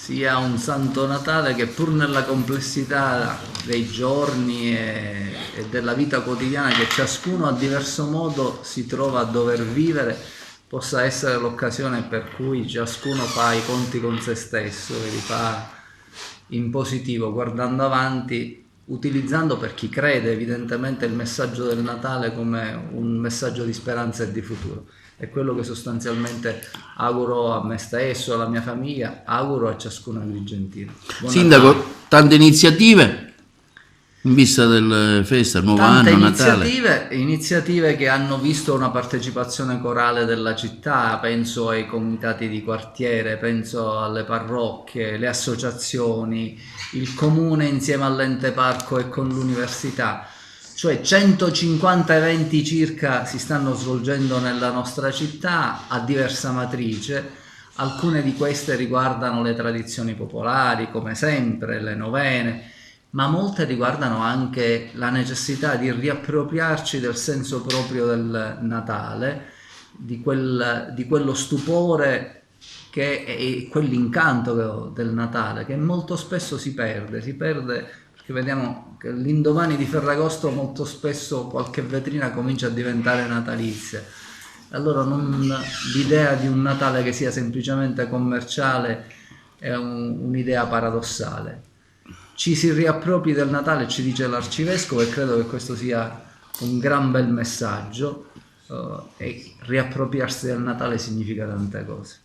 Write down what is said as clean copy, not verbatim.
sia un Santo Natale che, pur nella complessità dei giorni e della vita quotidiana che ciascuno a diverso modo si trova a dover vivere, possa essere l'occasione per cui ciascuno fa i conti con se stesso e li fa in positivo, guardando avanti, utilizzando, per chi crede evidentemente, il messaggio del Natale come un messaggio di speranza e di futuro. È quello che sostanzialmente auguro a me stesso, alla mia famiglia, auguro a ciascuno agrigentino. Buon Sindaco, Natale. tante iniziative in vista del festa, nuovo Tante anno, Natale. iniziative che hanno visto una partecipazione corale della città, penso ai comitati di quartiere, penso alle parrocchie, le associazioni, il comune insieme all'ente parco e con l'università. Cioè 150 eventi circa si stanno svolgendo nella nostra città a diversa matrice. Alcune di queste riguardano le tradizioni popolari, come sempre, le novene, ma molte riguardano anche la necessità di riappropriarci del senso proprio del Natale, di quello stupore e quell'incanto del Natale che molto spesso si perde perché vediamo che l'indomani di Ferragosto molto spesso qualche vetrina comincia a diventare natalizia. Allora l'idea di un Natale che sia semplicemente commerciale è un'idea paradossale. Ci si riappropri del Natale, ci dice l'Arcivescovo, e credo che questo sia un gran bel messaggio, e riappropriarsi del Natale significa tante cose.